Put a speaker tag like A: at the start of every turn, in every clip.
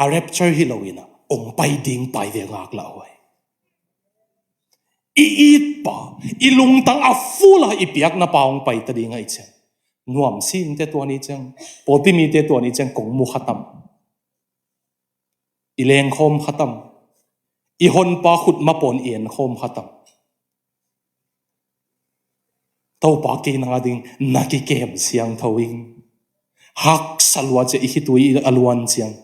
A: a rapture hi loina ong pai ding pai ve ngak la hoi i pa ilung tang a fula i piak na paong pai ta ding ai chen nuam sin te to ni chang poti mi te to ni chang kong mu khatam ileng khom khatam i hon pa khut ma pon ien khom khatam tau pa ke na ding na ki kem siang thawing hak salwa che i hitui alwan chiang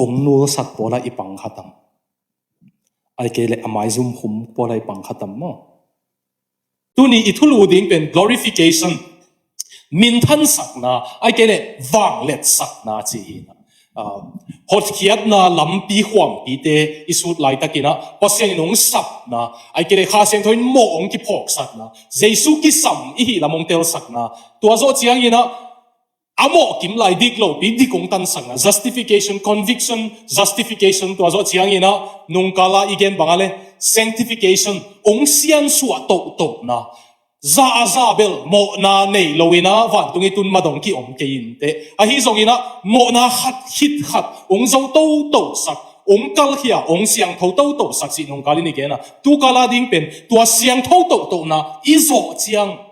A: ong nu sat pola i pang khatam ai ke le amai zum hum pola i pang khatam mo tu ni ithulu ding pen glorification min than sakna ai ke le wang let sakna chi na hot khiat na lampi huam pi te isut lai takina paseng nong sap na ai ke le kha seng thoin mo ong ki phok sat na jesu ki sam i hi lamong tel sakna tua zo chiang ina amo kim lai dik lo pi dikong tan sanga justification conviction justification tua zo chiang ina nung kala igen bangale sanctification ong sian suwa to na za bel mo na nei loina van tungi tun madong ki om kein te a hi zong ina mo na hit ong zo to sak ong kal hia ong siang to sak si nong kali ni ke na tu kala ding pen tua siang to na izo chiang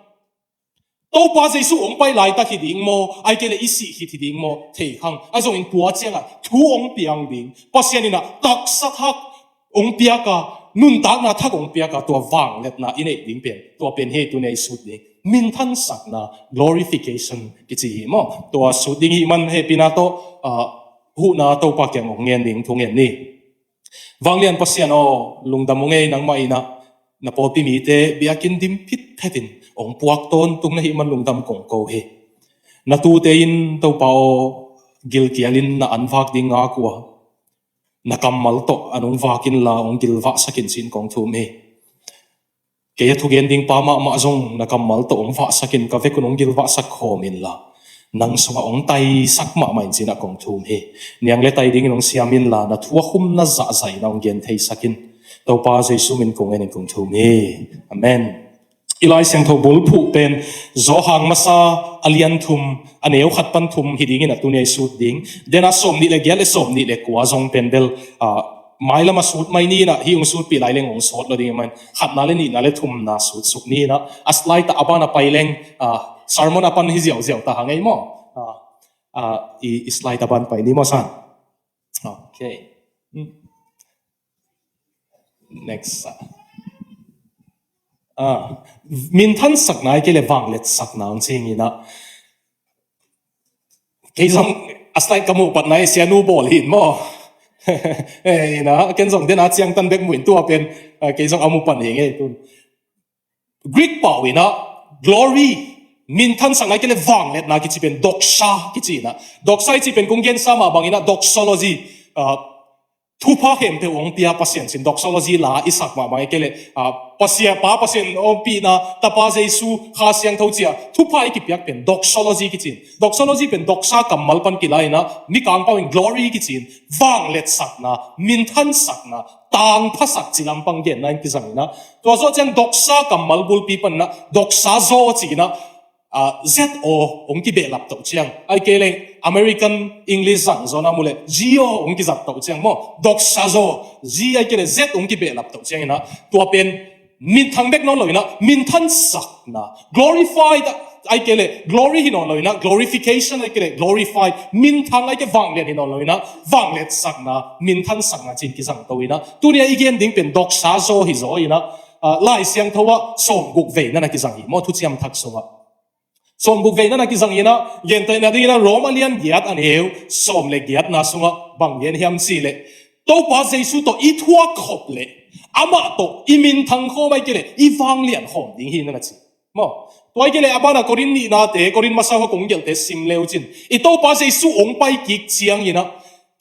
A: to pa jesu ong pai lai ta ki ding mo ai ke le isi hi ti ding mo thei khang a zong in tua chiang a thu ong piang ding pasian ina tak sa thak ong pia ka nun tak na thak ong pia ka tua wang let na ine ding pen tua pen he tu nei sut ding min than sak na glorification ki chi mo tua sut ding hi man he pina to hu na to pa kyang ong ngen ding thung en ni wang lian pasian o lungdam ong ei nang mai na poti mi te biakin dim phit phetin ong puak ton tung na hi man lungdam kong ko he na tu te in to pao gil kialin na anwak ding nga kwa na kamal to anong vakin la ong gilwa sakin sin kong thum he kaya thugen ding pa ma zong na kamal to ong va sakin ka ve kunong gilwa sak khomin la nang sunga ong tai sak ma main sin a kong thum he niang le tai ding nong siamin la na thua khum na za zai na ong gen thei sakin to pa jesu min kong en kong thum he amen ilai siang tho bul phu pen zo hang masa alian thum aneu khat pan thum hiding in atune sut ding dena som ni le gel som ni le kwa zong pen bel mai lama sut mai ni na hi ung sut pi lai leng ong sot lo ding man khat na le ni na le thum na sut suk ni na aslai ta abana pai leng sermon apan hi ziaw ta hangai mo i slide apan pai ni mo san okay next min than sak nai ke le wang let sak na ang ching ina ke jong aslai kamu pat nai sianu bol hin mo ina ken jong den a chiang tan bek muin tu pen ke jong amu pan he nge tun greek paw ina glory min than sak nai ke le wang let na ki chi pen doxa ki chi na doxa chi pen kung gen sama bang ina doxology thu pa hem te ong pia pasien sin doxology la isak ma mai kele pasia pa pasien om pi na ta pa jesu kha siang tho chia thu pa ki piak pen doxology ki chin doxology pen doxa kamal pan ki lai na mi kang pa in glory ki chin wang let sak na min than sak na tang pha sak chilam pang gen na ki zang na to zo chang doxa kamal bul pi pan na doxa zo chi na ZO ong ki be lap to chiang ai ke le American English sang zona mule GO ong ki zap to chiang mo doxa zo G ai ke le Z ong ki be lap to chiang na to pen min thang bek no loina min than sak na glorified ai ke le glory hi no loina glorification ai ke le glorified min thang ai ke wang le hi no loina wang let sak na min than sak na chin ki sang to ina tu nia igen ding pen doxa zo hi zo ina lai siang thowa som guk ve na ki sang hi mo thu chiam thak so som buk ve na ki zang ina gen ta na ding na romalian giat an heu som le giat na sunga bang gen hiam si le to pa jesu to i thua khop le ama to imin thang kho mai ke le i wang lian khom ding hi na chi mo toy ke le abana korin ni na te korin masa ho kong gel te sim leu chin i to pa jesu ong pai ki chiang ina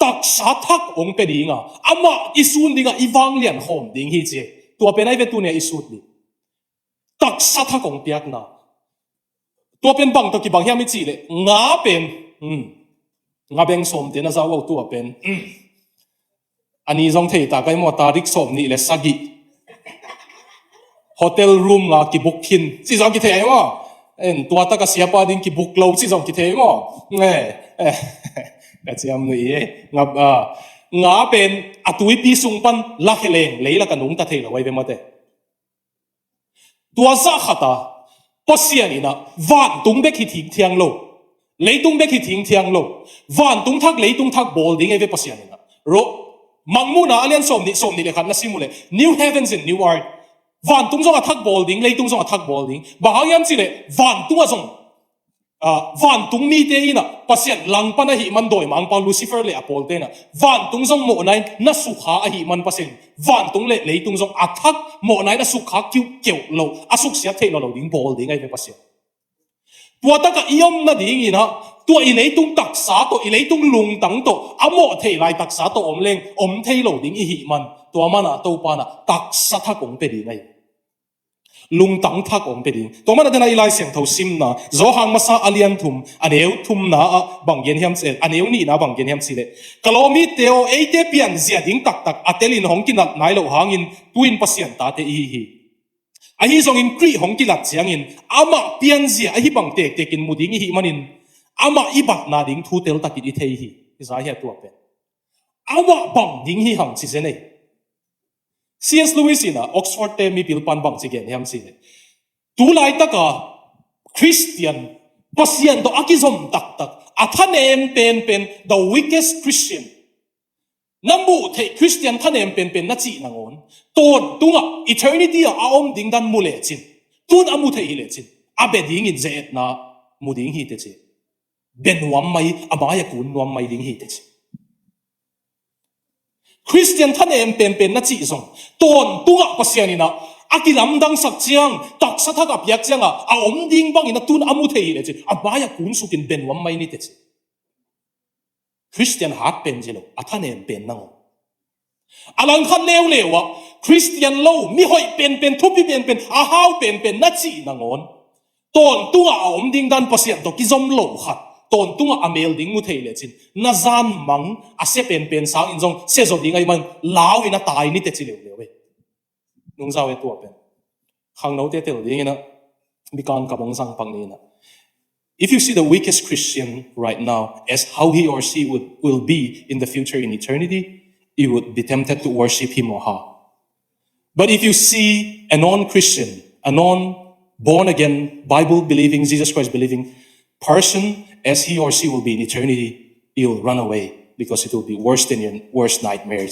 A: tak sa thak ong pe dinga ama isun dinga i wang lian khom ding hi che to pe nai ve tu ne isut ni tak sa thak ong piak naตัวเป็นบังตัวกี่บังเฮียไม่จีเลยงาเป็นงาเบงสมเดนะจ้าวตัวเป็นอันนี้จงเทตาไกมอตาริกสมนี่เลยสักิโฮเทลรูมงากี่บุกคินซีจงกี่เทมั้งตัวตากระเสียปาดินกี่บุกเลวซีจงกี่เทมั้งกระเจียมนี่งับ ngã bên atui pi sung pan la kheleng leila kanung ta thelo wai ve mate tua za khata pasian ina van tung bek hi thing thiang lo leitung bek hi thing thiang lo van tung thak leitung thak bol ding eve pasian ina ro mangmu na alian som ni le khan na simule new heavens and new earth van tung zong athak bol ding leitung zong athak bol ding bahayam chile van tung a zong van tung mi te ina pasian lang pana hi man doi mang pa Lucifer le apol te na van tung zong mo nai na sukha a hi man pasian van tung le leitung zong athak mo nai na sukha kyu keu lo asuk sia the lo ding bol ding ai ve pasian tua ta ka iom na ding ina tua i leitung tak sa to i leitung lung tang to amo the lai tak sa to om leng om thei lo ding i hi man tua mana to pa na tak sa tha kong pe ding ai lung tang thak om pe ding to mana dana ilai siang tho sim na zo hang masa alian thum aneu thum na bang gen hiam se aneu ni na bang gen hiam sile kalomi teo ate pian zia ding tak tak atelin hong kinat nai lo hangin tuin pasian ta te hi ahi zong in kri hong kilat chiang in ama pian zia ahi bang tek tekin muding hi manin ama ibat na ding thu tel takit i thei hi za hi tu pe ama bang ding hi hang chi se nei C.S. Lewis ina Oxford te mi pilpan bang chi gen hiam si tu lai taka Christian pasian to akizom tak tak athanem pen the weakest Christian nambu the Christian thanem pen na chi nangon ton tunga eternity a om ding dan mule chin tun amu the hi le chin abe ding in zet na muding hi te chi ben wam mai abaya kun wam mai ding hi te chi Christian thanem pen na chi zong ton tunga pasianina akilam dang sak chiang tak sa thak apyak chiang a om ding bang ina tun amu the hi le chi abaya kun sukin ben wam mai ni te chi Christian hat pen jelo athanem pen nango alang khan lewa Christian lo mi hoi pen thupi pen a hau pen na chi nangon ton tunga om ding dan pasian to ki zom lo khat ton tunga amel ding mu thei le chin na zan mang a se pen sang in jong se zo ding ai man law ina tai ni te chi le we nung zaw e tu pen khang no te tel ding ina bikan ka bong sang pang ni na if you see the weakest Christian right now as how he or she will be in the future in eternity, you would be tempted to worship him or her. But if you see a non-Christian, a non-born-again, Bible-believing, Jesus Christ-believing person as he or she will be in eternity, you'll run away because it will be worse than your worst nightmare.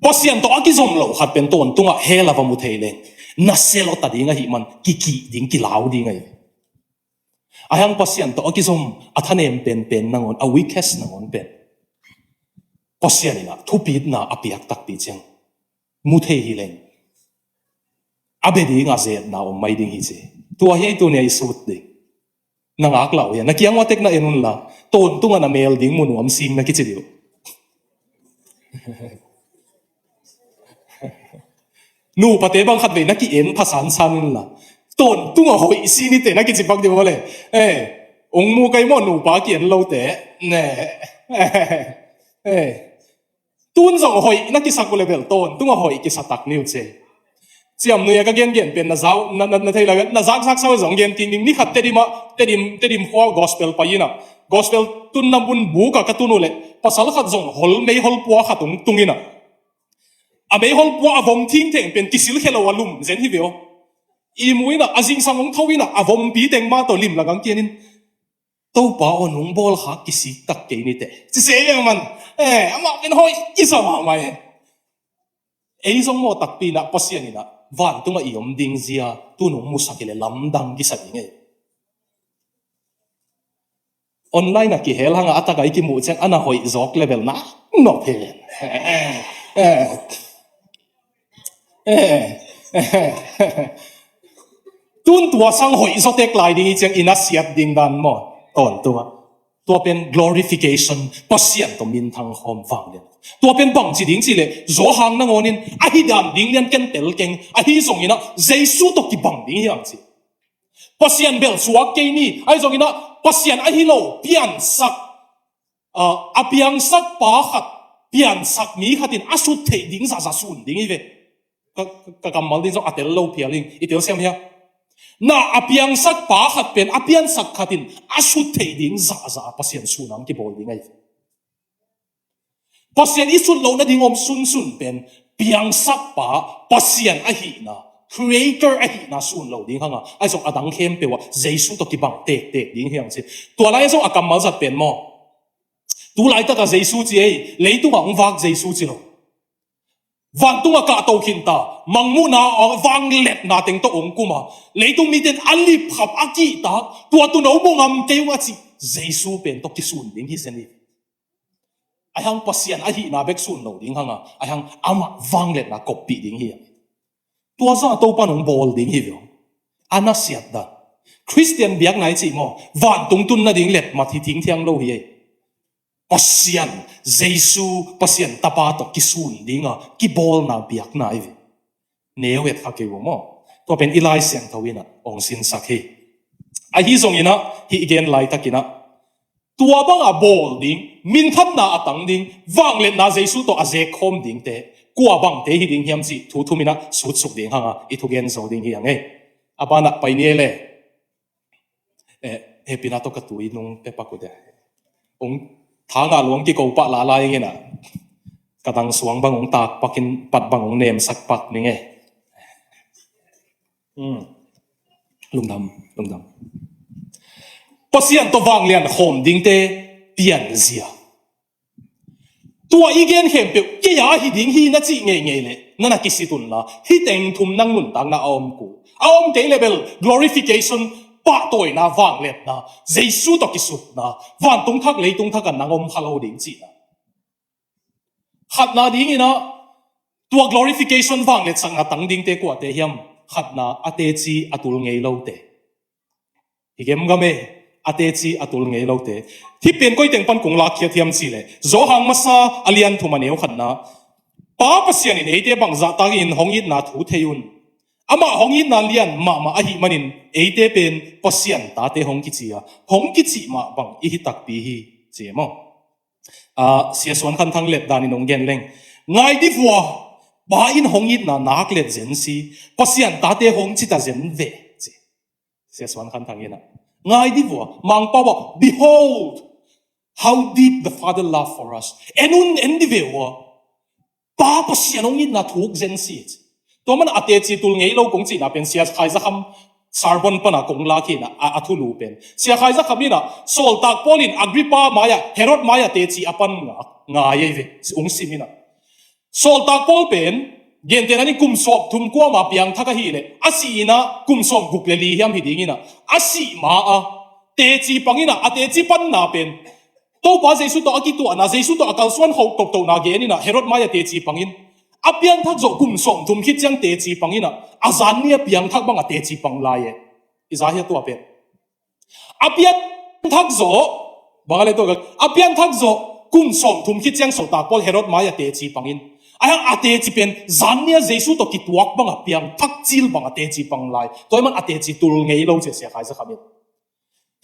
A: Pasian to akizom lo hat pen ton tunga hela va mutheilen na selo ta dinga hi man kiki ding kilau dinga ayang pasian to akizom athanem pen nangon a weakest nangon pen pasian ina thupit na apiak tak pi chang muthei hi leng abedi nga ze na om mai ding hi che tua hi tu ne isut ding nangak law ya nakiang watek na enun la ton tunga na mel ding mun am sim na kichidio nu pate bang khat ve na ki en phasan sanun la ton tunga hoi si ni te na ki chibak de bole ong mu kai mo nu pa ki en lo te ne tun zong hoi na ki sakule bel ton tunga hoi ki satak niu che chiam nu ya ka gen pen na zau na thei la na zak sau zong gen tin ni khat te dim ho gospel pa ina gospel tun na bun bu ka tunu le pasal khat zong hol mei hol puwa khatung tungina a mei hol puwa avong thing theng pen kisil khelo walum zen hi veo i muina azing sangong thawina avom pi teng ma to lim lagang kianin to pa onung bol kha kisi tak ke ni te chi se man ama pen hoi isa ma mai ei zong mo tak pi na pasian ina van tunga iom ding zia tunung musakile lamdang gi sabi online na ki hel hanga ataka iki mu chang ana hoi zok level na no phe tun tua sang hoi zotek lai ding chang ina siat ding dan mo ton tua pen glorification pasian to min thang hom wang le tua pen bang chi ding chi le zo hang na ngonin a hi dan ding lian ken tel keng a hi zong ina jesu to ki bang ding yang chi pasian bel suak ke ni ai zong ina pasian a hi lo pian sak a piang sak pa khat pian sak mi khatin asut thei ding za sun ding i ve ka kamal din zo atel lo pialing itel sem hia na apiang sak pa khat pen apian sak khatin asut thei ding za pasian sunam ki bol ding ai pasien isun lo na ding om sun pen piang sak pa pasien a hi na creator a hi na sun lo ding hanga ai song adang khem pe wa jesu to ki bang tek ding hiang chi tua lai song akam mal zat pen mo tu lai ta ka jesu chi ei leitu ang wak jesu chi lo van tunga ka to khin ta mangmu na wang let na teng to ong kuma leitu mi ten alip khap aki ta tua tu no mo ngam ke wa chi jesu pen to ki sun ding hi seni ayang pasien a hi na bek sun lo ding hanga ayang ama wang let na copy ding hi tua za to panong bol ding hi yo ana siat da Christian biak nai chi mo van tung tun na ding let ma thi thing thiang lo hi pasien jesu pasien tapa to kisun dinga ki bol na biak na i newet ha ke mo to pen ilai siang thawina ong sin sakhi a hi zong ina hi again lai takina tua bang a bol ding min khat na atang ding wang let na jesu to aze khom ding te kwa bang te hi ding hiam chi thu thumina sut suk ding hanga i thu gen zo ding hi ange abana pai ne le e pina to ka tu i nung pe pa ko de ong thanga luang ki ko pa la la nge na kadang suang bang ong tak pakin pat bang ong nem sak pak ni nge lungdam pasien to wang lian khom ding te pian zia tua igen hem pe ke ya hi ding hi na chi nge le na na kisitun la hi teng thum nang nun tang na om ku om te level glorification pa toy na wang let na jesu to kisut na wan tung thak le tung thak kan nangom khalo ding chi na khat na ding ina tua glorification wang let sang na tang ding te ko te hiam khat na ate chi atul ngei lo te igem game ate chi atul ngei lo te thi pen koi teng pan kung la khia thiam chi le zo hang masa alian thuma neu khat na pa pasien in ete bang za ta in hong it na thu theyun ama hong it na lian ma ahi manin ete pen pasien ta te hong ki chia hong ki chi ma bang i hi tak pi hi che mo sia swan khan thang let dan in ong gen leng ngai di vua ba in hong it na nak let zen si pasien ta te hong chi ta zen ve che sia swan khan thang ina ngai di vua mang pa ba behold how deep the father love for us enun endi ve wa pa pasien ong it na thuk zen si to man ate chi tul ngei lo kong chi na pen sia khai za kham sarbon pana kong la khi na athu lu pen sia khai za khamina sol tak polin agrippa maya herod maya te chi apan nga ye ve ong simina sol tak pol pen gen te ani kum sop thum ko ma piang thaka hi le asi na kum sop guk le li hiam hi dingina asi ma a te chi pangina ate chi pan na pen to pa jesu to aki to na jesu to akal swan ho tok to na ge ni na herod maya te chi pangin apiang thak zo kum som thum khit chang te chi pangina azan nia piang thak banga te chi pang la ye izahia to ape apiang thak zo bangale to apiang thak zo kum som thum khit chang so ta pol herod maya te chi pangin ayang ate chi pen zania jesu to ki tuak banga piang thak chil banga te chi pang lai toy man ate chi tul ngei lo che sia khai sa khamin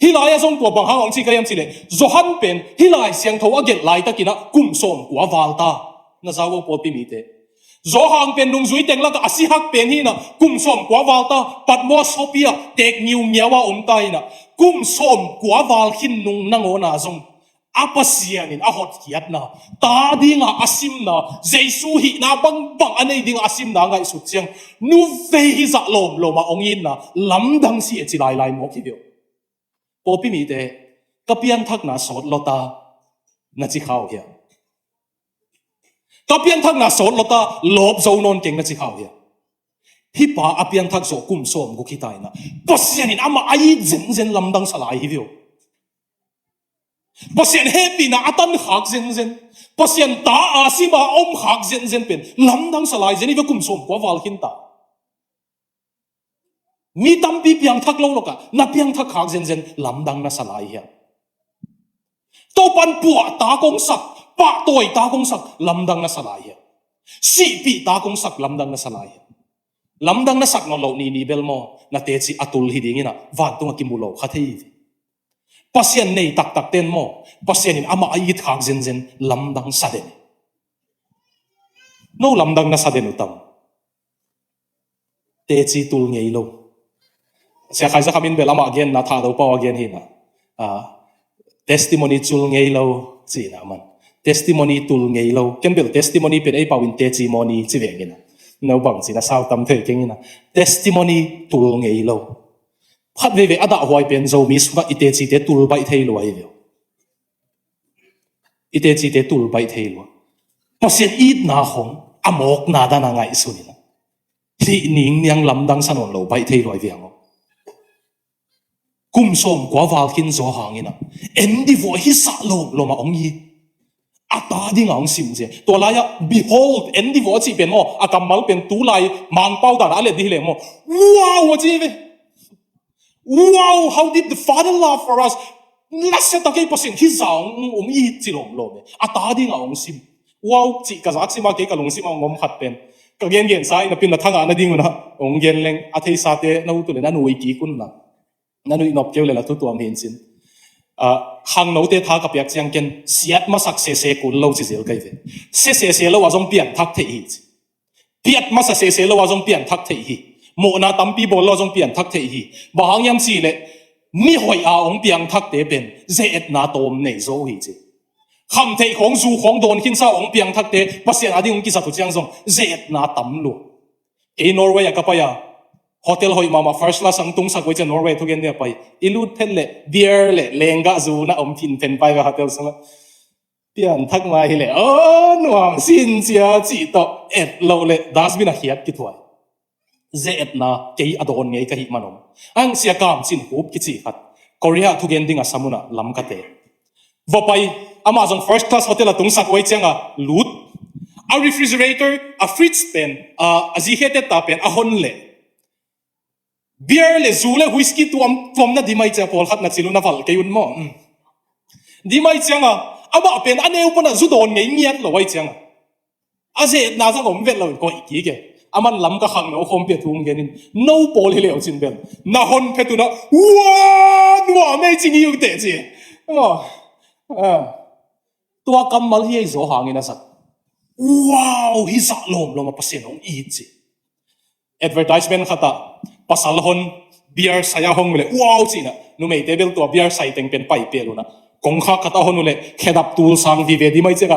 A: hilaya song to bang hang chi kayam chi le zohan pen hilai siang tho agel lai takina kum som kwa walta na zawo po pi mi te zo hang pen dung zui teng la ka asi hak pen hi na kum som kwa walta patmo sopia tek niu miawa umtai na kum som kwa wal hin nung nangona zong apasianin ahot kiat na ta dinga asim na jesu hi na bang anei dinga asim na ngai su chiang nu ve hi za lom loma ongin na lamdang si chi lai mo ki dio popi mi te kapian thak na sot lota na chi khau hi kapian thak na sot lota lob zo non keng na chi khau hi hi pa apian thak zo kum som gu ki tai na pasianin ama ai zen lamdang salai hi dio pasien happy na atan khak zen pasien ta asima om khak zen pen lamdang salai zen iwa kum som kwa wal hin ta mi tam pi piang thak lo loka na piang thak khak zen lamdang na salai hi to pan puwa ta kong sak pa toy ta kong sak lamdang na salai hi si pi ta kong sak lamdang na salai hi lamdang na sak no lo ni bel mo na te chi atul hi dingina van tunga kimulo khathei pasien nei tak ten mo pasien in ama ai thak zen lamdang saden no lamdang na saden utam te chi tul ngei lo sia khai za khamin belama again na tha do pa again hi na testimony chul ngei lo chi na man testimony tul ngei lo ken bel testimony pen ei pawin testimony chi ve ngina no bang china sao tam thei kengina testimony tul ngei lo phat ve ve ada hoi pen zo mi suka ite chi te tul bai thei lo ai ve ite chi te tul bai thei lo pasien it na hong amok na da na ngai sunina thi ning niang lam dang sanon lo bai thei lo ai ve ngo kum som kwa wal kin zo hangina endi vo hi sa lo ma ong yi ata ding ang sim je to la ya behold endi vo chi pen mo akamal pen tu lai mang pau da ale di le mo wow chi ve wow how did the father love for us lasa ta ke pasin hi zang yi chi lom lo me ata ding ang sim wow chi ka zak sima ke ka long sim ngom khat pen ka gen gen sai na pin na thanga na ding na ong gen leng a thei sa te no tu le na nui ki kun na nanui nop kêu là tu tuam hin sin hàng nấu te tha ka piak chiang ken siat ma sak se kun lo chi zel kai ve se lo wa jong pian thak thei hi piat ma sa se lo wa jong pian thak thei hi mo na tam pi bol lo jong pian thak thei hi ba hang yam si le mi hoi a ong piang thak te ben ze et na tom nei zo hi chi kham thei khong zu khong don kin sa ong piang thak te pasien adi ong ki sa tu chiang jong ze et na tam lu e Norway ka pa ya hotel hoi mama first class ang tung sa ko chen Norway to gen dia pai ilu then le beer le lenga zu na om thin ten pai hotel sa pian thak mai le nuam sin chia chi to et lo le dasbin a hiat ki thwai ze et na ke adon ngei ka hi manom ang sia kam sin hup ki chi khat Korea to gen ding a samuna lam ka te vo pai Amazon first class hotel a tung sa ko chenga lut a refrigerator a fridge pen a zi hete ta pen a hon le beer le zule whisky tuam na di mai cha pol khat na chilu na val ke un mo di mai changa aba pen aneu pana zu don ngei ngiat lo wai changa aze na sa om vet lo ko ki ke aman lam ka khang no khom pe thum genin no pol hi leo chin bel na hon phe tu na wa me ching yu te chi tua kamal hi zo hangina sa wow hi sa lom ma pasen ong i chi advertisement khata pasal hon beer saya hong le wow china nu mei tebel to beer sai teng pen pai pe luna kong kha khata hon le khedap tul sang vi ve di mai chega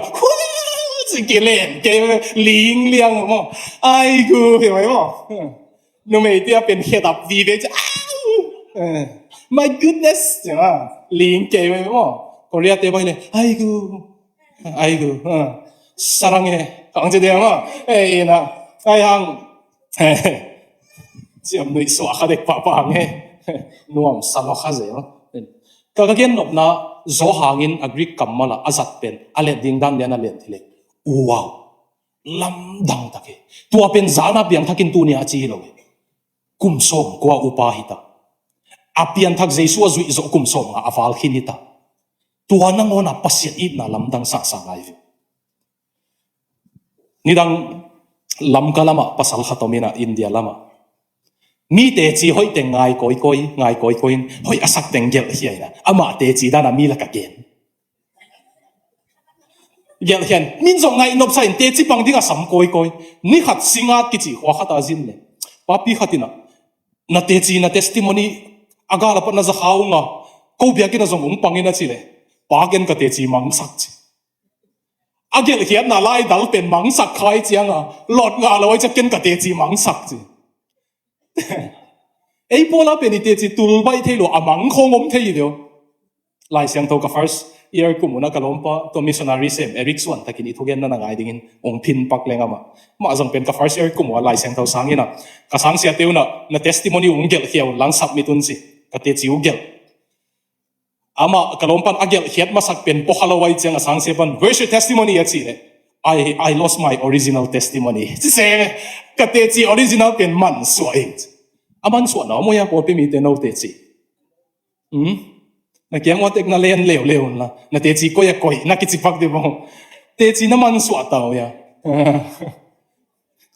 A: chi ke len ke ling liang mo ai gu he mai mo nu mei te pen khedap vi ve cha my goodness ja ling ke mai mo korea te bai le ai gu sarange kang je de ma ei na ai hang chiam noi so kha dek pa nge nuam salo kha je ka ka gen nop na zo hangin agri kammala azat pen ale ding dan den ale thile wow lam dang take tua pen zana piang thakin tu ni a chi lo kum som kwa upa hita apian thak jesu azui zo kum som nga afal khinita tua na ngona pasien it na lam dang sa sa ngai nidang lam kalama pasal khatomina India lama mi te chi hoi te ngai koi hoi asak teng gel hiai na ama te chi dana mi la ka gen gel hian min zong ngai nop sain te chi pang dinga sam koi ni khat singa ki chi hwa khata zin le papi khatina na te chi na testimony agala pa na za khaunga ko bia ki na zong ung pangina chi le pa gen ka te chi mang sak chi agel hian na lai dal pen mang sak khai chianga lot nga loi cha ken ka te chi mang sak chi ei pola penite chi tul bai thelo amang khongom thei dio lai siang to ka first year kumuna kalompa to missionary sem Eric Swan takin ithugen na ngai dingin ong phin pak lenga ma jong pen ka first year kumwa lai siang to sangina ka sang sia teuna na testimony ungel hiaw lang submitun si ka te chi ugel ama kalompan agel hiat masak pen pohalawai chang sang sepan where's your testimony yachi le I lost my original testimony se ka te chi original pen man suai aman suwa na mo ya ko pe mi te no te chi na kyang wa tek na len leo na na te chi ko ya koi na ki chi pak de mo te chi na man suwa ta ya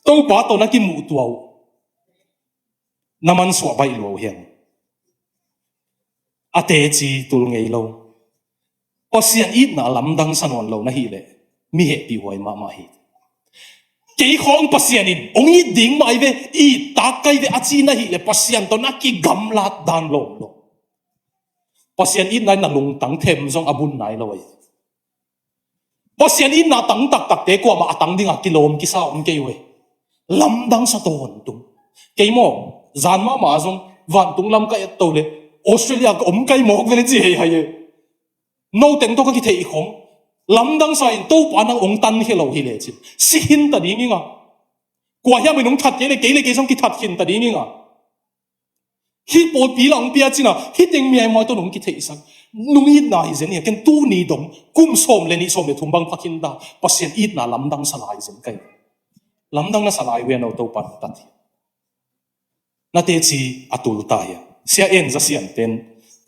A: to pa to na ki mu tuau na man suwa bai lo hian ate chi tul ngei lo pasian it na lam dang sanon lo na hi le mi he pi hoi ma hi ke khong pasian in ong i ding mai ve i ta kai ve achi na hi le pasian to na ki gamlat dan lo pasian it na lung tang them zong abun nai lo pasien in na tang tak tak te ko ma atang dinga kilom ki sa on ke we lam dang sa ton tung ke mo zan ma zong van tung lam ka et to le Australia ka kai mo vele ji he haye no teng to ka ki thei khom lam dang sa in to pa nang ong tan he lo hi le chi si hin ta ding nga kwa ya mi nong that ke le ke song ki that hin ta ding nga hi po pi lang pia china hi teng mi ai mo to nong ki thei sang nung it na hi zen ken tu ni dong kum som le ni som le thumbang phakin da pasien it na lam dang sa lai zen kai lam dang na sa lai we no to pan tat na te chi atul ta ya sia en za sian ten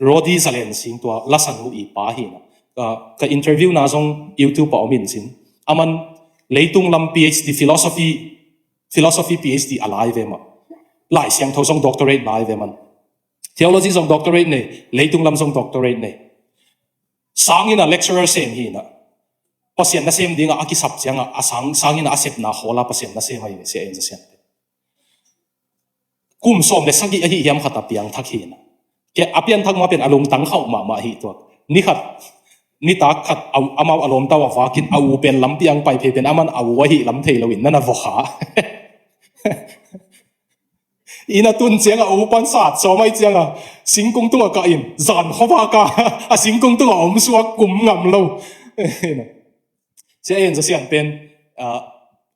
A: rodi zalen sing to la san hu I pa hi na ka interview na zong YouTube pa omin sin aman leitung lam PhD philosophy PhD alai ve ma lai siang tho song doctorate lai ve man theology song doctorate ne leitung lam song doctorate ne sangina lecturer sem hi na pasien na sem dinga aki sap changa asang sangina asep na hola pasien na sem ai se en za sian kum som le sagi a hi hiam khata piang thak hi na ke apian thak ma pen alung tang khau ma hi to ni khat ni ta khat amau alom ta wa wakin au pen lam piang pai phe pen aman au wa hi lam thei lawin nana vo kha ina tun chenga au pan sa so mai chenga singkung tu ka in zan khowa ka a singkung tu om suak kum ngam lo se en za sian pen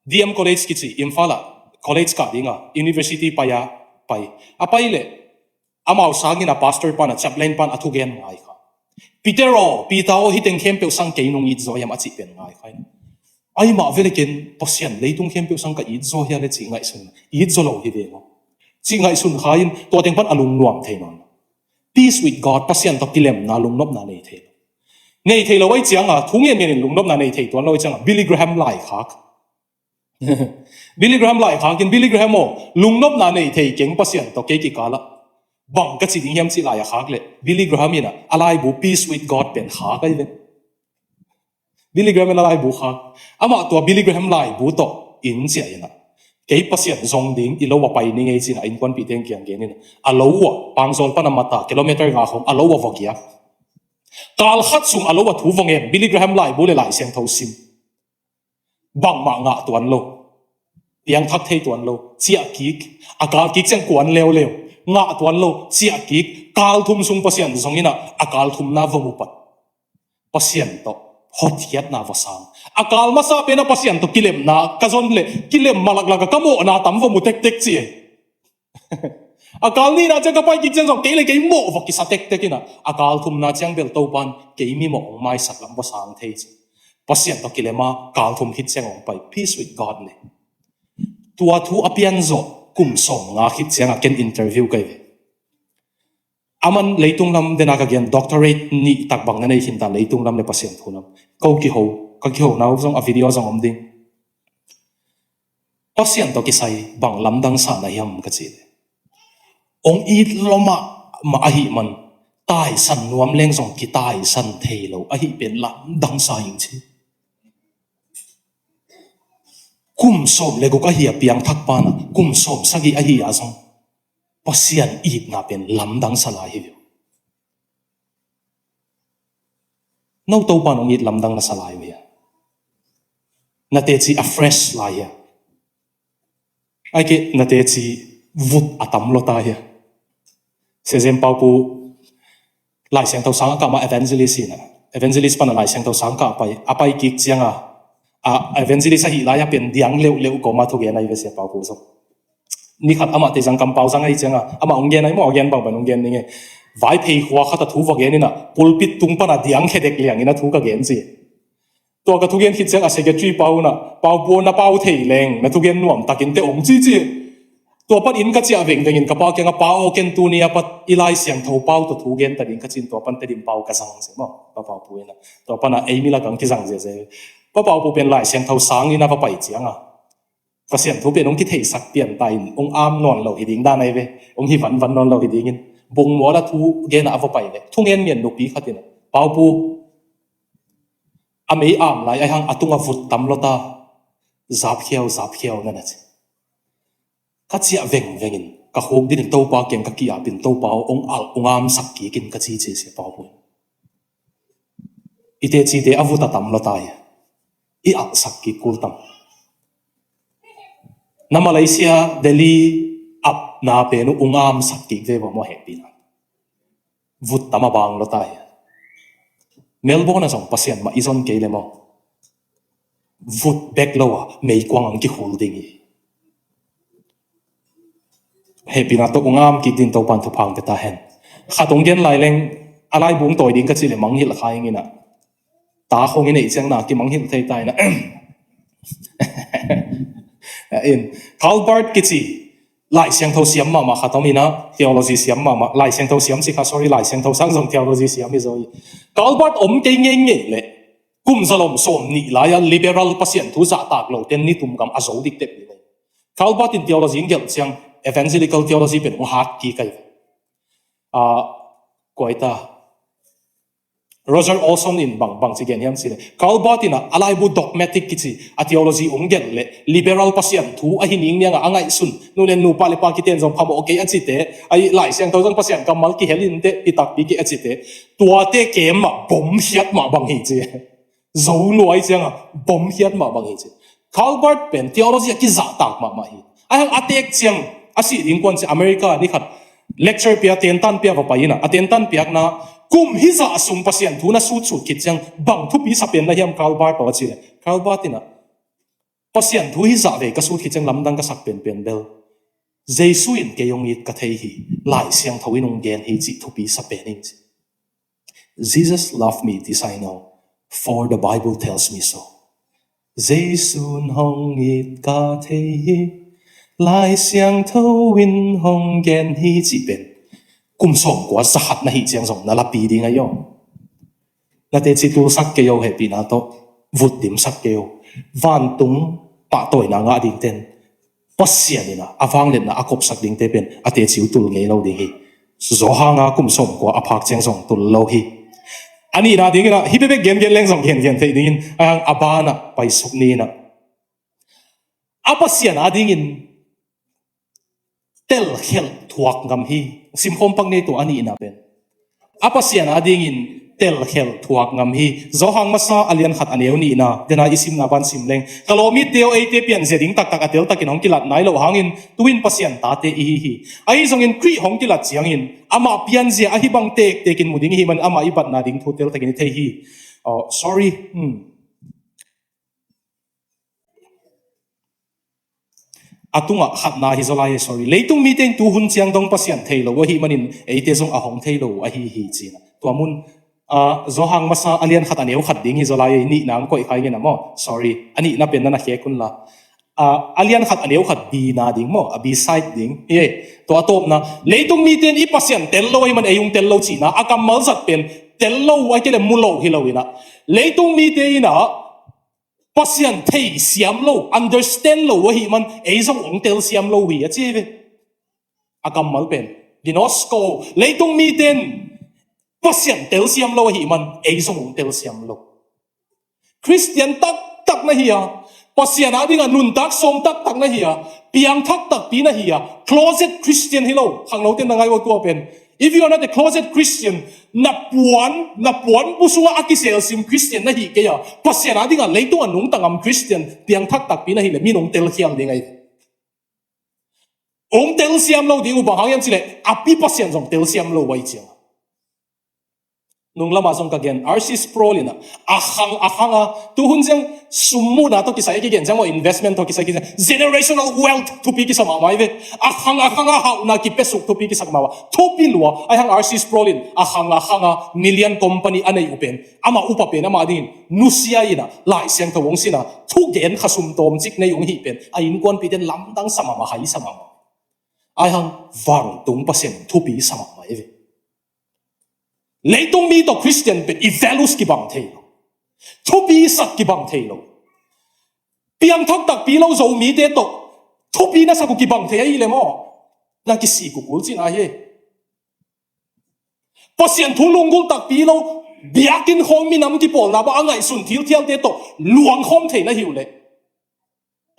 A: DM college ki chi imfala college ka dinga university pa ya pai apai le amau sangina pastor pan a chaplain pan athu gen ngai kha Peter hiteng khem pe sang ke nung it zo yam achi pen ngai khai ai ma vele ken pasien leitung khem pe sang ka it zo ya le chi ngai sun it zo lo hi ve ngo chi ngai sun khain to teng pan alung nuam theinon peace with God pasien to kilem na lung nop na nei the nei the lo wai chiang a thungen men lung nop na nei thei ton lo chang Billy Graham lai khak Billy Graham lai khakin Billy Graham mo lung nop na nei thei keng pasien to ke ki kala bang ka chi ding yam chi lai khak le Billy Graham ina alai bu peace with God pen khak ai le Billy Graham alai bu khak ama to Billy Graham lai bu to in chi ina ke pasien zong ding I lo wa pai ni ngei chin in kon pi teng kyang ge ni alo wa pangzol pa na mata kilometer nga khom alo wa vokia kal khat sung alo wa thu vong em Billy Graham lai bu le lai siang tho sim bang ma nga tuan lo yang thak thei tuan lo chia kik akal kik chang kwan leo leo nga tuan lo chia kik kal thum sung pasien zongina akal thum na vomu pat pasien to hot hiat na vasang akal masa pe na pasien to kilem na kazon le kilem malak laga kamo na tam vomu tek tek chi akal ni na chang ka pai kik chang ke le ke mo vo ki sa tek tek ina akal thum na chang bel to pan ke mi mo mai sak lam vasang thei pasien to kilema kal thum hit chang ong pai peace with God ne tua thu apian zo kum som nga hit chang ken interview kai aman leitung lam dena ka gen doctorate ni tak bang na nei hin ta leitung lam le pasien thunam ko ki ho na zong a video zong om ding pasien to ki sai bang lam dang sa na yam ka chi ong I loma ma a hi man tai san nuam leng zong ki tai san thei lo a hi pen lam dang sa ing chi kum som le go ka hi piang thak pa na kum som sagi a hi a zong pasien I na pen lam dang sa la hi no to pa nong it lam dang na sa lai we na te chi a fresh la ya ai ke na te chi vut atam lo ta ya se zem pau pu lai siang to sang ka ma evangelist pa na lai siang to sang ka apai ki chianga a evangelist hi la ya pen diang leu ko ma thu ge nai ve se pau pu so ni khat ama te jang kam pau sang ai chianga ama ong ge nai mo gen bang ong gen ni nge vai phei khwa khata thu wa ge ni na pulpit tung pa na diang khedek liang ina thu ka gen chi to ka thu gen hit chang a secretary pau na pau po na pau thei leng na thu gen nuam takin te ong chi to pan in ka chia veng in ka pa ke nga pau ken tu ni apat ilai siang tho pau to thu gen ta din ka chin to pan te dim pau ka sang se mo pa pau pu na to pan a ei mi la kang ki sang je pa pau pu pen lai siang tho sang ina pa pai chiang a ka siang tho pen ong ki thei sak pian tai ong am non lo hi ding da nai ve ong hi van non lo hi ding in bung mo la thu gen a vo pai le thu gen mien no pi khatin pau pu amei am lai ai hang atunga vut tam lota zap khiao na na che ka chia vengin ka hom din to pa ken ka kia pin to pa ong am sak ki kin ka chi che se pa pu ite chi de avuta tam lota ya i ang sakki kultam na Malaysia Delhi up na penu ungam sakki ve mo happy na vut tama bang lo tai Melbourne na song pasien ma ison ke le mo vut back lowa mei kwang ang ki holding happy na to ungam ki din to pan to phang ta hen khatong gen lai leng alai bung toy ding ka chi le mang hil khai ngi na ta khong ni chang na ki mang hil thei tai na in Calvert kichi lại sang thâu xiêm mà khát tông ina theology xiêm mà lại sang thâu xiêm chỉ khá sorry lại sang thâu sang dòng theology xiêm bây giờ Calvert cái nghe lệ kum zalom som ni lại liberal pasien thu giả tạc lâu tên ni tum gam azou dik tep ni Calvert in theology ngel sang evangelical theology ben hat ki kai koita Roger Olson in bang chigen hiam sile Calvert in alaibu dogmatic kichi a theology ongel le liberal pasien thu a hining nya angai sun nu len nu pa le pa ki ten jong phamo okay achite ai lai siang to jong pasien kamal ki helin te pitak pi ki achite tua te kem ma bom hiat ma bang hi che zo loi chang bom hiat ma bang hi che Calvert pen theology ki za tak ma hi ai atek chang asi ding kon che America ni khat lecture pia ten tan pia va paina aten tan piak na kum hi za sum pasien thu na su chu kit chang bang thu pi sapen na hiam Calvert to chi Calvert ina pasien thu hi za ve ka su kit chang lam dang ka sak pen pen bel Jesu in ke yong it ka thei hi lai siang thawin ong gen hi chi thu pi sapen ing Jesus loved me this I know for the Bible tells me so Jesu hong it ka thei hi lai siang thawin hong gen hi chi pen kum som kwa sa hat na hi chiang song na la pi ding ayo na te chi tu sak ke yo he pi na to vut dim sak ke yo van tung pa toy na nga ding ten pasien ina awang len na akop sak ding te pen ate chiu tul nge lo ding hi zo ha nga kum som kwa aphak chiang song tul lo hi ani na ding na hi be gen leng song gen te ding ang abana pai suk ni na apasian ading in tel hel thuak ngam hi sim khom pang ne to ani ina pen apasian ading in tel hel thuak ngam hi zo hang masa alian khat aneu ni na dena isim na ban sim leng kalomi teo e te pian zeding tak tak atel takin hong kilat nai lo hangin tuin pasian ta te hi ai zong in kri hong kilat chiang in ama pian zia a hi bang tek tekin muding hi man ama ibat na ding thu tel takin the hi sorry atunga khatna hi zolai sorry leitung meeting tu hun chiang dong pasian theilo wa hi manin eite zong a hong theilo a hi china to amun zo hang masa alian khat aneu khat ding hi zolai ni nang koi khai nge na mo sorry ani na pen na he kun la alian khat aneu khat bi na ding mo a bi side ding ye to atop na leitung meeting i pasian tel lo hi man eyung tel lo china akam mal zat pen tel lo wa kele mulo hi lo ina leitung meeting ina pasian thei siam lo understand lo wa hi man ei zong ong tel siam lo wi a chi ve akam mal pen dinosco leitung mi ten pasian tel siam lo hi man ei zong ong tel siam lo Christian tak na hi pasian ading anun tak som tak na hi piang tak pi na hi closet Christian hi lo hang lo ten na ngai wo tu pen if you are not a closet Christian na puan busunga akisel sim Christian na hi ke ya pasian ading a leitung anung tangam Christian piang tak pi na hi le minong tel hiam ding ai ong tel siam lo ding u bang hang yam chile api pasian jong tel siam lo wai chiang nung lama song ka gen RC Sprolina ahang tu hun jang summu na to kisai ki gen jang investment to kisai ki generational wealth to pi ki sama mai ve ahang ha na ki pesuk to pi ki sak mawa to pi luwa ai hang RC Sprolin ahang million company anei upen ama upa pen ama din nusia ina lai siang to wong sina thu gen khasum tom chik nei ong hi pen ai in kon pi den lam dang sama ma hai sama ai hang wang tung pasen thu pi sama mai ve leitung mi to Christian pe i values ki bang thei lo thu pi sat ki bang thei lo piang thak tak pi lo zo mi te to thu pi na sa ku ki bang thei ai le mo na ki si ku kul chin a he pasien thu lung gul tak pi lo biakin hom mi nam ki pol na ba angai sun thil thial te to luang hom thei na hiu le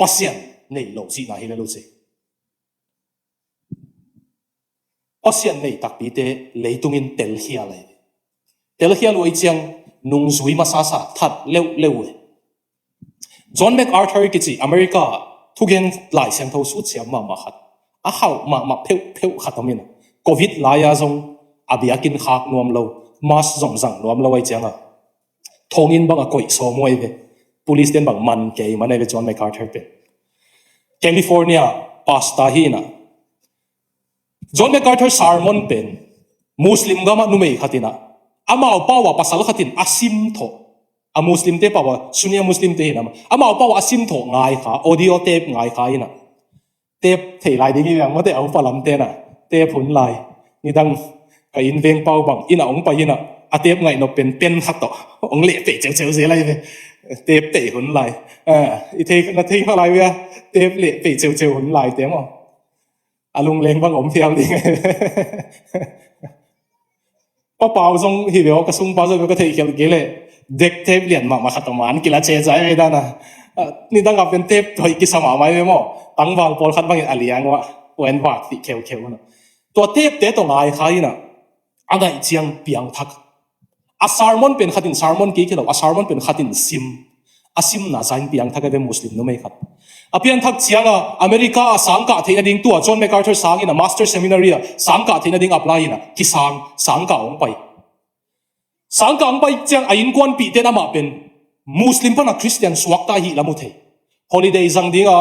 A: pasien nei lo si na hi le lo se pasien nei tak pi te leitung in tel hia le tel hian oi chiang nung zui ma sa that leu John MacArthur ki chi America thugen lai siang tho su chiam ma khat a hau ma pheu khatamina covid laya zong abiakin khak nuam lo mas zong zang nuam lo ai changa thongin bang a koi so moi ve police den bang man ke manai ve John MacArthur pe California pasta hi na John MacArthur sermon pen Muslim gama numei khatina amao pawa pasal khatin asim tho a Muslim te pawa sunia Muslim te hinam amao pawa asim tho ngai kha audio tape ngai kha ina tape thei lai ding yang mo te au palam te na tape hun lai ni dang ka in veng pau bang ina ong pa ina a tape ngai no pen khat to ong le pe cheu cheu se lai ve tape te hun lai i thei na thei kha lai ve tape le pe cheu hun lai te mo alung leng bang om thiam ding pa pau song hi veo ka sung pa zo ka thei khel gele dek tape lian ma khataman kila che jai ve da na ni dang pen tape thoi ki sama mai ve mo tang wal pol khat bang aliang wa wen wa ti kheu na to tape te to ngai khai na angai chiang piang thak a sermon pen khatin sermon ki khelo a sermon pen khatin asim na zain piang thak ve Muslim no mai khat apian thak chianga America sangka theina ding tua John MacArthur sang in a master seminary sangka theina ding apply ina ki sangka ong pai sangka ong pai chiang ain kwan pi te na ma pen Muslim pa na Christian suak ta hi lamu thei holiday zang dinga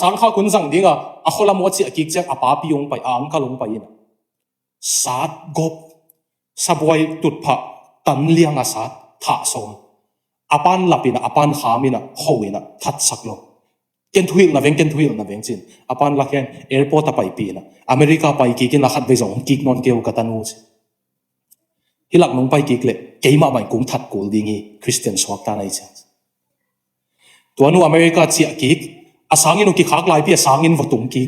A: sangkha kun zang dinga a khola mo chi akik chiang apa pi ong pai ang ka long pai ina sat gop sabwai tutpha tan liang a sat tha som apan lapina apan khamina hoina that saklo ken thuil na veng chin apan lakhen airport a pai pi na America pai ki kin la khat ve zong kik non keu katanu hilak nong pai ki kle keima mai kung that kul dingi Christian swak ta nai cha tuanu America chi akik asangin ki khak lai pi asangin votung ki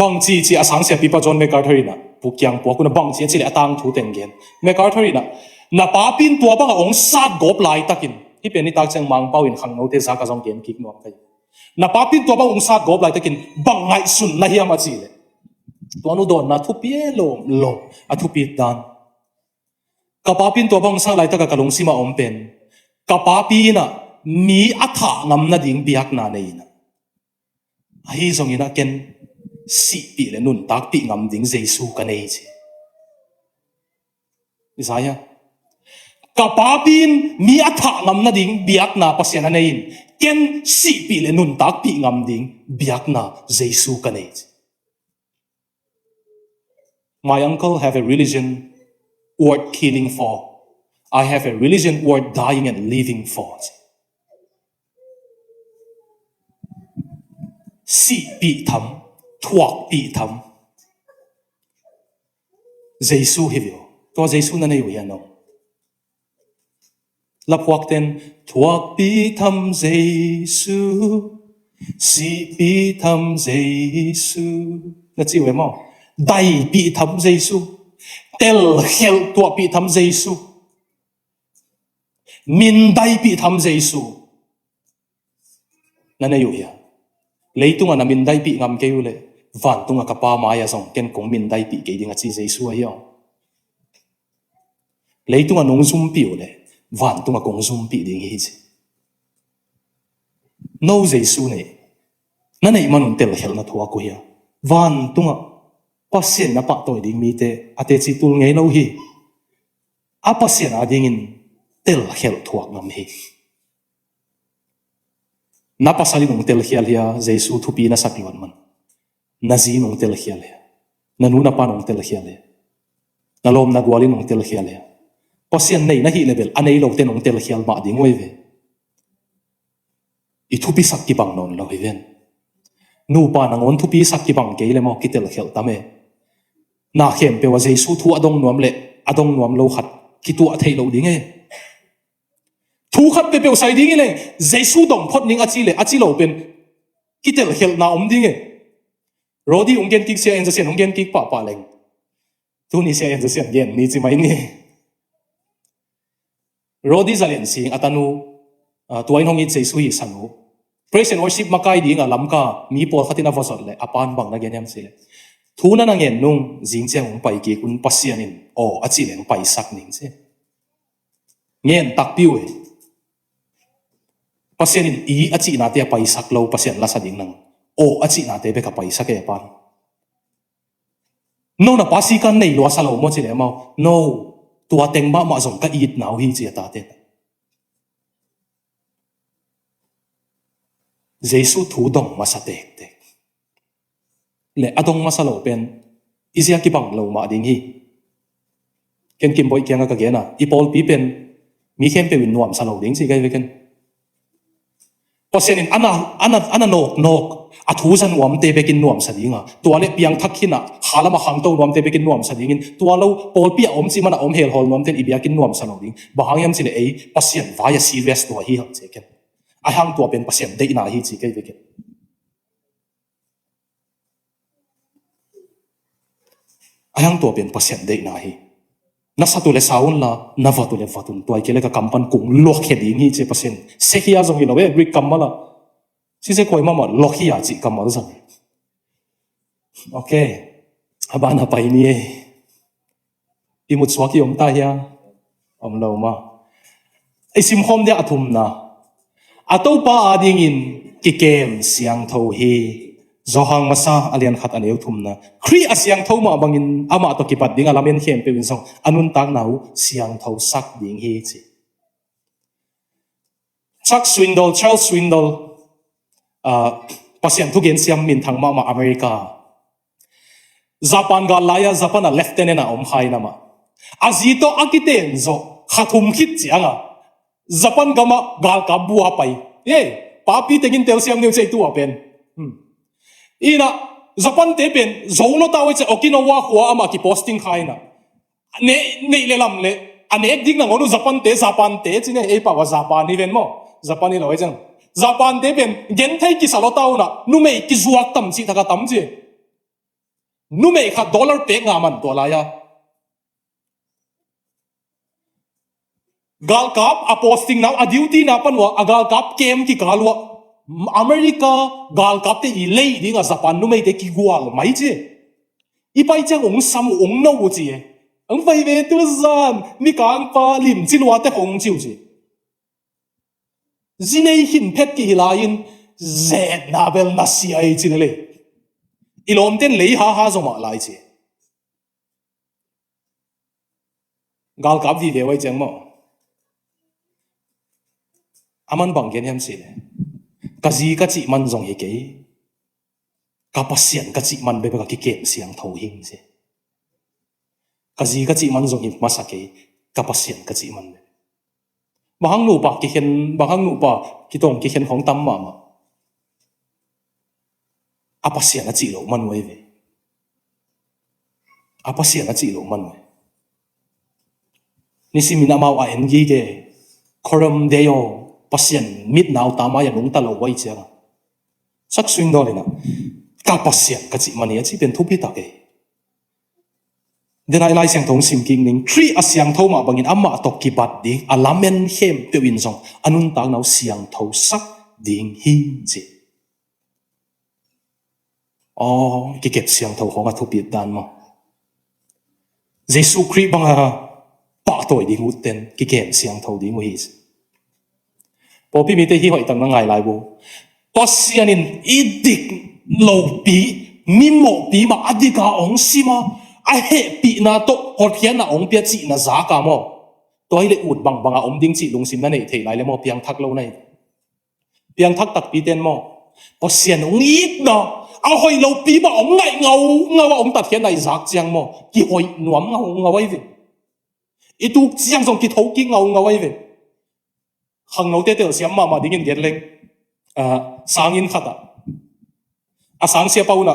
A: bang chi asang se pi pa John MacArthur ina pukyang po kuna bang chi atang thu teng gen MacArthur ina na pa pin tua bang ong sat gop lai takin hi pen ni tak chang mang pau in khang no te sa ka jong ken kik no kai na pa pin tua bang ong sat gop lai takin bang ngai sun na hi ama chi le tuanu don na thu pi lo a thu pi dan ka pa pin tua bang sa lai ta ka kalung sima om pen ka pa pi na mi atha ngam na ding biak na nei na hi zong ina ken si pi le nun tak pi ngam ding Jesu ka nei che Isaiah kapapin mi atha ngam na ding biak na pasena nei ken si pi le nun tak pi ngam ding biak na Jesu ka nei my uncle have a religion worth killing for I have a religion worth dying and living for si pi tham thuak pi tham Jesu hivyo to Jesu na nei wi ano lập hoặc tên thuộc bi thăm Giêsu si bi thăm Giêsu là chỉ vậy mà đại bi thăm Giêsu tel hel thuộc bi thăm Giêsu min đại bi thăm Giêsu là này vậy lấy tung anh min đại bi ngam kêu lệ van tung anh kapa maya song ken kong min đại bi cái gì ngắt chỉ Giêsu ấy không lấy tung anh nông zoom biểu lệ van tung a kong zoom pi ding hi che no Jesu ne na nei manun tel hel na thua ko ya van tung a pasien na pa toy ding mi te ate chi tul ngei no hi a pasien a ding in tel hel thuak ngam hi na pasali nong tel hial ya Jesu thupi na saklon man na zi nong tel hial ya na nu na pa nong tel hial ya na lom na gwali nong tel hial ya pasien nei na hi level anei lo ten ong tel hial ma ding oi ve I thupi sak ki bang non lo hi ven nu pa nang on thupi sak ki bang ke le mo ki tel hial ta me na khem pe wa Jesu thu adong nuam lo khat ki tu a thei lo ding e thu khat pe sai ding le Jesu dong phot ning achi lo pen ki tel hial na om ding e rodi ong gen kik sia en sen ong gen kik pa leng tu ni sia en sen gen ni chi mai ni Rodi zalian sing atanu tuain hongit Jesu hi sanu praise and worship makai ding a lamka mi pol khatina vasot le apan bang na genyam se thuna na ngen nung jing chang ong pai ki kun pasianin o achi leng pai sak ning se ngen tak piu e pasien i achi na te paisak lo pasien la sading nang o achi na te be ka paisak e pan no na pasi kan nei lo salo mo chi le mau no tua teng ma ma zong ka it nau hi chi ta te Jesu thu dong ma sa tek tek le adong ma salo pen izia ki bang lo ma ding hi ken kim boy kyang ka gena I pol pi pen mi khem pe win nuam salo ding chi kai ve ken pasien ana nok a thu san nuam te be kin nuam sa dinga tua le piang thak hina halama hang to nuam te be kin nuam sa dingin tua lo pol pi om chi mana om hel hol nuam ten ibia kin nuam sa lo ding bahang yam chi le ei pasien vaya serious to hi hang che ken a hang tua pen pasien de na hi chi kai ve ken a hang tua pen pasien de na hi na satu le saun la na vatu le vatun tuai ke le ka kampan kung lok he ding hi che pasien se hi a zong hi no we rik kamala si se koi mama lok hi a chi kamal zang okay abana pai ni e imut swaki om ta ya om lo ma isim hom de athum na ato pa ading in ki kem siang tho hi zohang masa alian khat aneu thum na khri asyang tho ma bangin ama to ki pat ding alamen khem pe win song anun tang nau siang tho sak ding hi chi Charles Swindoll pasien thu gen siam min thang ma America Japan ga laya Japan a lieutenant a om khai na ma azito akiten zo khathum khit chianga Japan gama gal ka bua pai ye papi tegin tel siam neu chei tu apen ina Japan te pen zono tawe che Okinawa huwa ama ki posting khai na ne le lam le anek dik na ngonu Japan te chine e pa wa Japan ni ven mo Japan ni loi jang Japan te pen gen thai ki salo taw na nu mei ki zuak tam chi thaka tam chi nu mei kha dollar pe nga man to la ya gal kap a posting now a duty na panwa a gal kap kem ki kalwa America gal kap te i lei ding a Japan nu mei te ki gwal mai chi I pai chang ong sam ong no chi ang vai ve tu zan ni kang pa lim chi lwa te hong chiu chi zinei hin phet ki hilain z nabel na si ai chi le ilom ten lei ha zoma lai chi gal kap vi ve wai chang mo aman bang gen hem si le kazi ka chi man zong hi ke ka pasien ka chi man be ka ki kem siang tho hing se kazi ka chi man zong hi ma sa ke ka pasien ka chi man bahang nu pa ki tong ki hen hong tam ma apa pasien a chi lo man wei ve apa pasien a chi lo man wei ni si mina mau a en gi ge koram deo pasien mit nau ta ma ya nung ta lo wai chang sak swing do le na ka pasien ka chi man ya chi pen thu pi ta ke den ai lai siang thong sim king ning three a siang tho ma bangin amma to ki bat ding alamen hem pe win song anun tang nau siang tho sak ding hi chi ki kep siang tho honga thu pi dan ma Jesu Christ banga pa toy ding uten ki kep siang tho ding hi po pi mi te hi hoi tang na ngai lai bu pasianin idik lo pi mi mo pi ma adika ong sima a he pi na to hor hian na ong pia chi na za ka mo toy le ut bang banga om ding chi lung sim na nei thei lai le mo piang thak lo nei piang thak tak pi ten mo pasian ong it na a hoi lo pi ma ong ngai ngau ong tat hian nai zak chiang mo ki hoi nuam ngau ai ve I tu chiang song ki thau ki ngau ai ve hang no te te siam ma ding in get leng sang in khata a sang sia pauna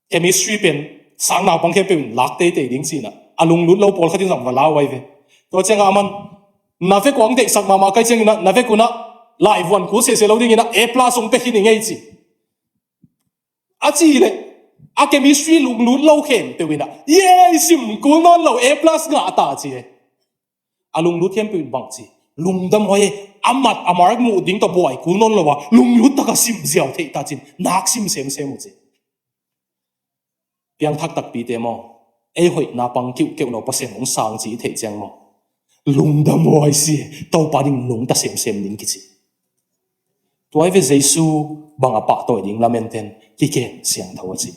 A: chemistry pen sang na pang khe pe lak te ding chi na alung lut lo pol khatin sam la wai ve to chang aman na fe kwang te sak ma kai chang na fe kuna live one ku se lo ding ina a plus ong pe hi ni ngai chi a chi le a chemistry lung lut lo khem pe wina ye sim ku non lo a plus nga ta chi alung lut hem pe bang chi lung dam hoi amat amar mu ding to boy ku non lo wa lung lut ta ka sim ziaw the ta chin nak sim sem mu chi piang thak tak pi te mo ei hoi na pang kiu no pasen ong sang chi the chang mo lung dam hoi si to pa ding lung ta sem ding ki chi tuai ve Jesu bang apa toi ding lamenten ki ke siang thawachi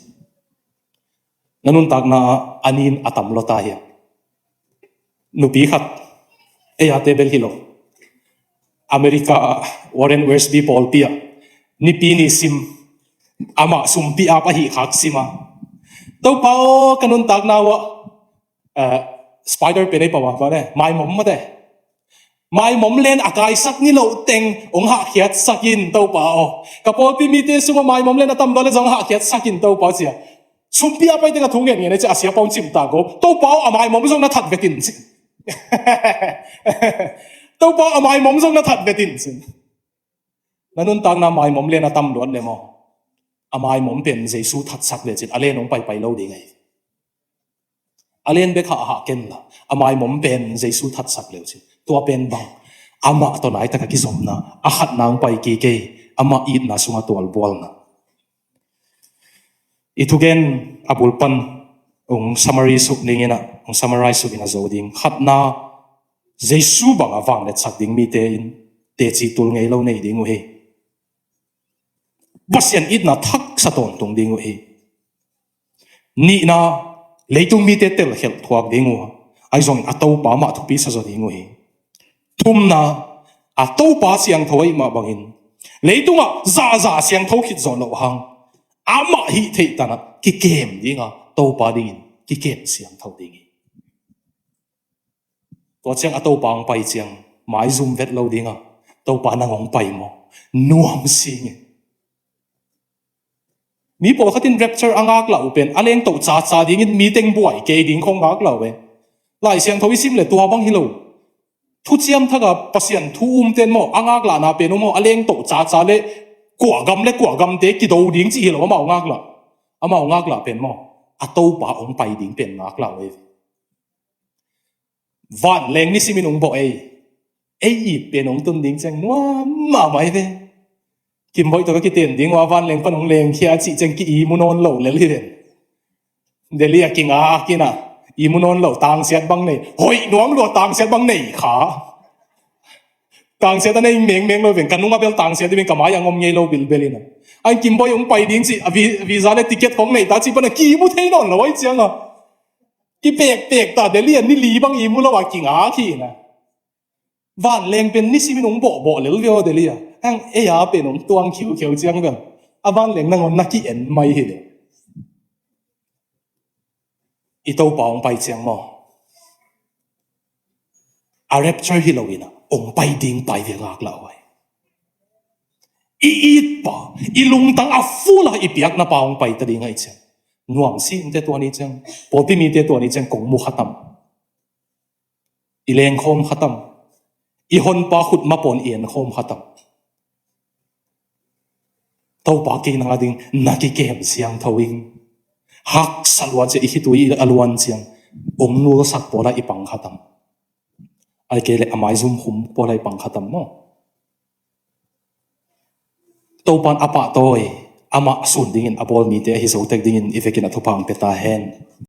A: nanun tak na anin atam lota hi nupi khat e ate bel hilo America Warren Wiersbe Paul pia ni pi ni sim ama sumpi apa hi khak sima to pao kanun tak na wa spider pe nei pawa ba ne mai mom ma de mai mom len akai sak ni lo teng ong ha khiat sakin to pao kapol pi mi te suma mai mom len atam dole jong ha khiat sakin to pao chia sumpi apa te ka thungen ni ne cha asia pon chim ta go to pao amai mom jong na that vetin chi to pao amai mom jong na that vetin chi nanun tak na mai mom len atam don le mo amai mom pen Jesu that sak le chin alen ong pai lo ding ai alen be kha ha ken la amai mom pen Jesu that sak le chin tua pen bang ama to nai ta ka ki som na a khat nang pai ki ke ama it na sunga tol bol na itugen abul pan ong summary suk ningena ong summarize suk ina zoding khat na Jesu bang awang le chak ding mi te in te chi tul ngei lo nei ding he basian it na thak sa ton tung ding he ni na leitung mi te tel hel thuak ding wa ai zong atau pa ma thu pi sa zo ding he thum na atau pa siang thoi ma bangin leitunga za za siang tho khit zo lo hang ama hi thei ta na ki kem dinga to pa ding ki kem siang tho ding to chang atau pa ang pai chiang mai zum vet lo dinga to pa na ngong pai mo nuam sing mi po khatin rapture angak la upen aleng to cha cha ding in meeting buai ke ding khong ngak la we lai siang thoi sim le tua bang hi lo thu chiam thaga pasian thu ten mo angak la na pe no mo aleng to cha cha le kwa gam te ki do ding chi lo ma ngak la pen mo atau pa ong pai ding pen ngak la we van leng ni simin ong bo ei i pen ong tun ding chang no ma mai ve kim boy to ka ten ding wa van leng pan ong leng khia chi chang ki i munon lo le li den deli a kinga kina i munon lo tang siat bang nei hoi nuam lo tang siat bang nei kha tang siat nei meng lo ven kanunga bel tang siat ben kamai angom ngei lo bil belina ai kim boy ong pai ding chi visa le ticket hong nei ta chi pan ki mu thei non lo ai chang a ki pek ta deli an ni li bang i mu lo wa kinga khi na van leng pen ni simin ong bo le lo deli a ang e ya pen ong tuang khiu chang ben a van leng nang on na ki en mai hi de ito pa ong pai chiang mo a rapture hi loina ong pai ding pai ve ngak la wai it pa ilung tang a fula ipiak na pa ong pai ta ding ai chang nuam sim te to ni chang poti mi te to ni chang kong mu khatam ileng khom khatam i hon pa khut ma pon ien khom khatam to pa ki na ding na ki kem siang thawing hak salwa che i hitui alwan chiang ong nu sak pola ipang khatam ai ke le amai zum hum pola ipang khatam mo to pan apa toy ama sun dingin apol mi te hi so tek dingin ifekin athupang peta hen